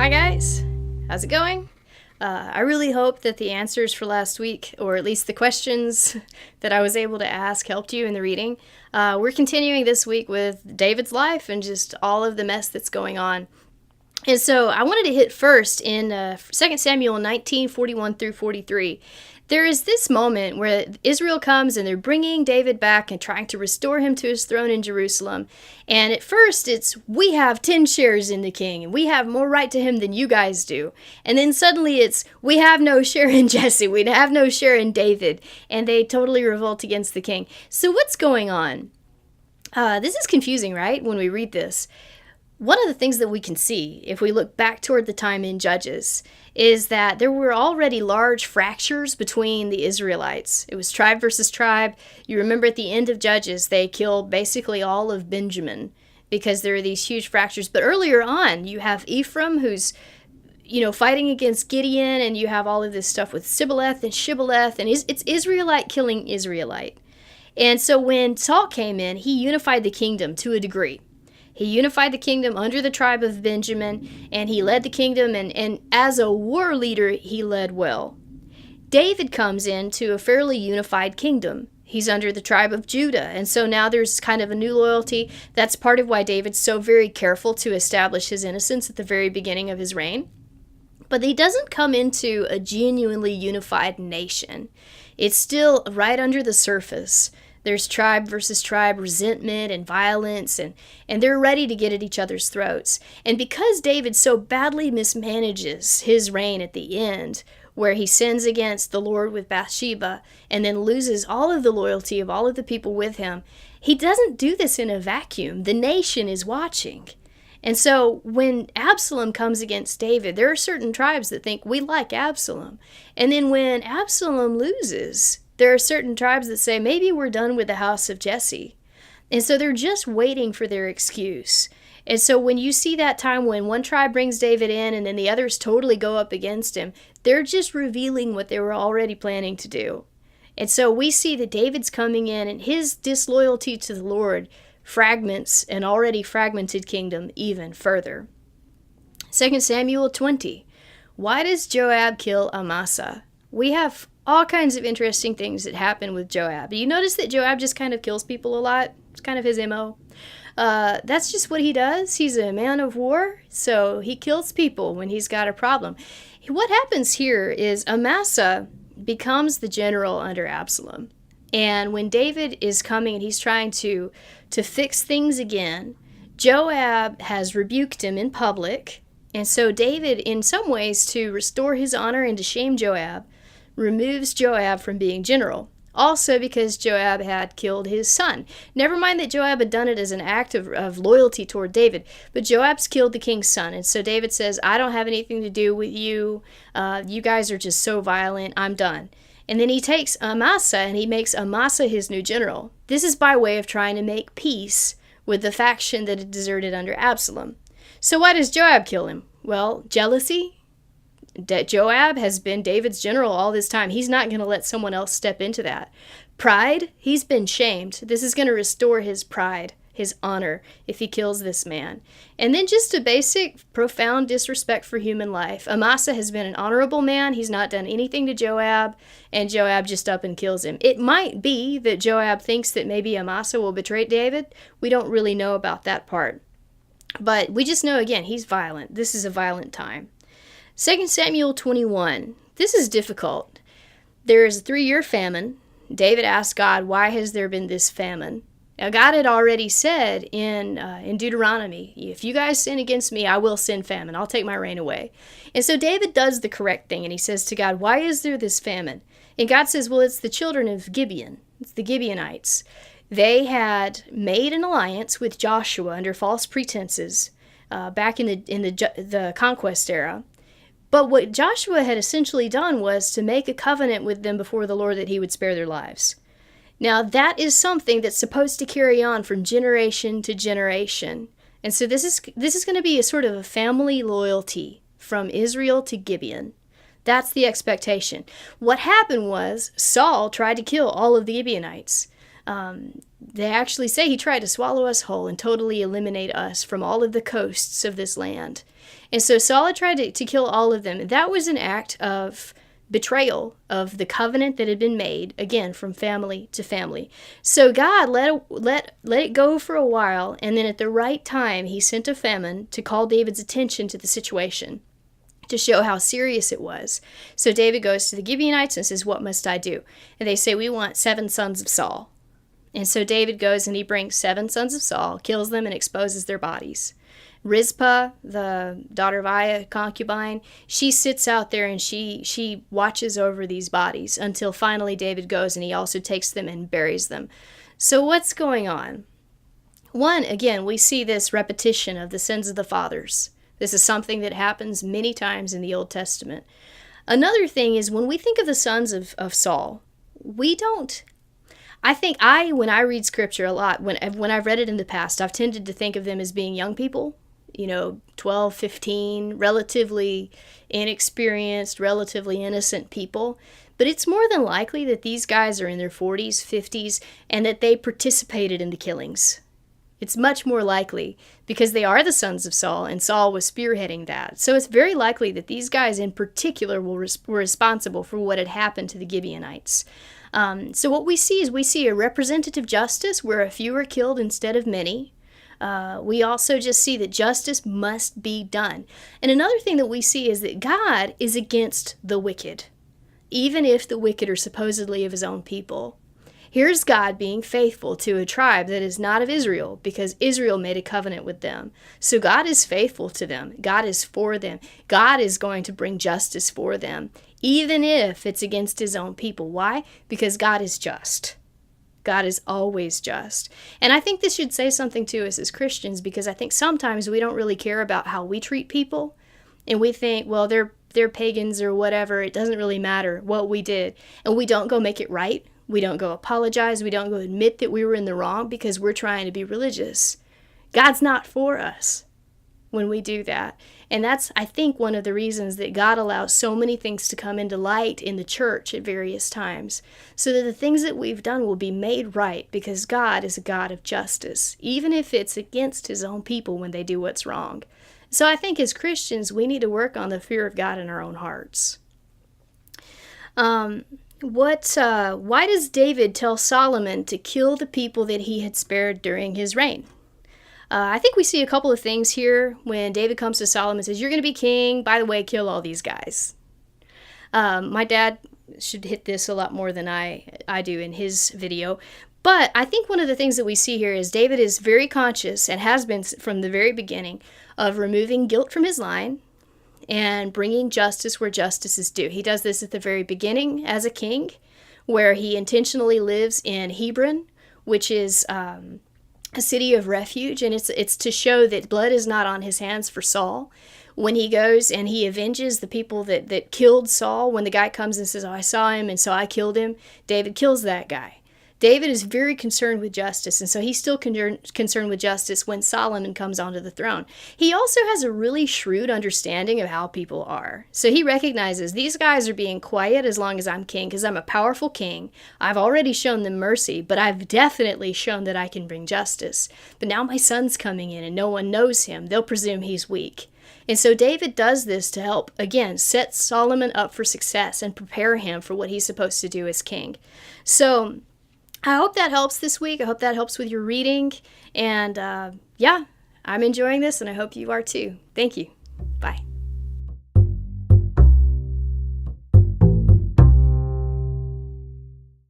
Hi guys, how's it going? I really hope that the answers for last week, or at least the questions that I was able to ask, helped you in the reading. We're continuing this week with David's life and just all of the mess that's going on. And so I wanted to hit first in 2 Samuel 19:41 through 43. There is this moment where Israel comes and they're bringing David back and trying to restore him to his throne in Jerusalem. And at first it's, we have 10 shares in the king and we have more right to him than you guys do. And then suddenly it's, we have no share in Jesse, we have no share in David. And they totally revolt against the king. So what's going on? This is confusing, right, when we read this. One of the things that we can see, if we look back toward the time in Judges, is that there were already large fractures between the Israelites. It was tribe versus tribe. You remember at the end of Judges, they killed basically all of Benjamin because there are these huge fractures. But earlier on, you have Ephraim who's, fighting against Gideon, and you have all of this stuff with Sibboleth and Shibboleth, and it's Israelite killing Israelite. And so when Saul came in, he unified the kingdom to a degree. He unified the kingdom under the tribe of Benjamin, and he led the kingdom, and as a war leader, he led well. David comes into a fairly unified kingdom. He's under the tribe of Judah, and so now there's kind of a new loyalty. That's part of why David's so very careful to establish his innocence at the very beginning of his reign. But he doesn't come into a genuinely unified nation. It's still right under the surface. There's tribe versus tribe resentment and violence, and they're ready to get at each other's throats. And because David so badly mismanages his reign at the end, where he sins against the Lord with Bathsheba and then loses all of the loyalty of all of the people with him, he doesn't do this in a vacuum. The nation is watching. And so when Absalom comes against David, there are certain tribes that think, we like Absalom. And then when Absalom loses, there are certain tribes that say, maybe we're done with the house of Jesse. And so they're just waiting for their excuse. And so when you see that time when one tribe brings David in and then the others totally go up against him, they're just revealing what they were already planning to do. And so we see that David's coming in, and his disloyalty to the Lord fragments an already fragmented kingdom even further. 2 Samuel 20. Why does Joab kill Amasa? We have all kinds of interesting things that happen with Joab. You notice that Joab just kind of kills people a lot. It's kind of his MO. That's just what he does. He's a man of war, so he kills people when he's got a problem. What happens here is Amasa becomes the general under Absalom. And when David is coming and he's trying to fix things again, Joab has rebuked him in public. And so David, in some ways, to restore his honor and to shame Joab, removes Joab from being general. Also because Joab had killed his son. Never mind that Joab had done it as an act of loyalty toward David, but Joab's killed the king's son. And so David says, I don't have anything to do with you. You guys are just so violent. I'm done. And then he takes Amasa and he makes Amasa his new general. This is by way of trying to make peace with the faction that had deserted under Absalom. So why does Joab kill him? Well, jealousy. Joab has been David's general all this time. He's not going to let someone else step into that. Pride, he's been shamed. This is going to restore his pride, his honor, if he kills this man. And then just a basic, profound disrespect for human life. Amasa has been an honorable man. He's not done anything to Joab, and Joab just up and kills him. It might be that Joab thinks that maybe Amasa will betray David. We don't really know about that part. But we just know, again, he's violent. This is a violent time. 2 Samuel 21. This is difficult. There is a 3-year famine. David asked God, why has there been this famine? Now, God had already said in Deuteronomy, if you guys sin against me, I will send famine. I'll take my reign away. And so David does the correct thing, and he says to God, why is there this famine? And God says, well, it's the children of Gibeon. It's the Gibeonites. They had made an alliance with Joshua under false pretenses back in the conquest era. But what Joshua had essentially done was to make a covenant with them before the Lord that he would spare their lives. Now, that is something that's supposed to carry on from generation to generation. And so this is going to be a sort of a family loyalty from Israel to Gibeon. That's the expectation. What happened was Saul tried to kill all of the Gibeonites. They actually say he tried to swallow us whole and totally eliminate us from all of the coasts of this land. And so Saul had tried to kill all of them. That was an act of betrayal of the covenant that had been made, again, from family to family. So God let it go for a while, and then at the right time, he sent a famine to call David's attention to the situation, to show how serious it was. So David goes to the Gibeonites and says, "What must I do?" And they say, "We want 7 sons of Saul." And so David goes and he brings 7 sons of Saul, kills them, and exposes their bodies. Rizpah, the daughter of Aiah, concubine, she sits out there and she watches over these bodies until finally David goes and he also takes them and buries them. So what's going on? One, again, we see this repetition of the sins of the fathers. This is something that happens many times in the Old Testament. Another thing is when we think of the sons of Saul, we don't... when I read scripture a lot, when I've read it in the past, I've tended to think of them as being young people, 12, 15, relatively inexperienced, relatively innocent people. But it's more than likely that these guys are in their 40s, 50s, and that they participated in the killings. It's much more likely because they are the sons of Saul, and Saul was spearheading that. So it's very likely that these guys in particular were responsible for what had happened to the Gibeonites. So what we see is a representative justice where a few are killed instead of many. We also just see that justice must be done. And another thing that we see is that God is against the wicked, even if the wicked are supposedly of his own people. Here's God being faithful to a tribe that is not of Israel because Israel made a covenant with them. So God is faithful to them. God is for them. God is going to bring justice for them, even if it's against his own people. Why? Because God is just. God is always just. And I think this should say something to us as Christians because I think sometimes we don't really care about how we treat people. And we think, well, they're pagans or whatever. It doesn't really matter what we did. And we don't go make it right. We don't go apologize. We don't go admit that we were in the wrong because we're trying to be religious. God's not for us when we do that. And that's, I think, one of the reasons that God allows so many things to come into light in the church at various times, so that the things that we've done will be made right because God is a God of justice, even if it's against his own people when they do what's wrong. So I think as Christians, we need to work on the fear of God in our own hearts. Why does David tell Solomon to kill the people that he had spared during his reign? I think we see a couple of things here when David comes to Solomon and says, "You're going to be king. By the way, kill all these guys." My dad should hit this a lot more than I do in his video. But I think one of the things that we see here is David is very conscious, and has been from the very beginning, of removing guilt from his line and bringing justice where justice is due. He does this at the very beginning as a king, where he intentionally lives in Hebron, which is a city of refuge, and it's to show that blood is not on his hands for Saul. When he goes and he avenges the people that killed Saul, when the guy comes and says, "Oh, I saw him, and so I killed him," David kills that guy. David is very concerned with justice, and so he's still concerned with justice when Solomon comes onto the throne. He also has a really shrewd understanding of how people are. So he recognizes these guys are being quiet as long as I'm king, because I'm a powerful king. I've already shown them mercy, but I've definitely shown that I can bring justice. But now my son's coming in and no one knows him. They'll presume he's weak. And so David does this to help, again, set Solomon up for success and prepare him for what he's supposed to do as king. So I hope that helps this week. I hope that helps with your reading. And yeah, I'm enjoying this, and I hope you are too. Thank you. Bye.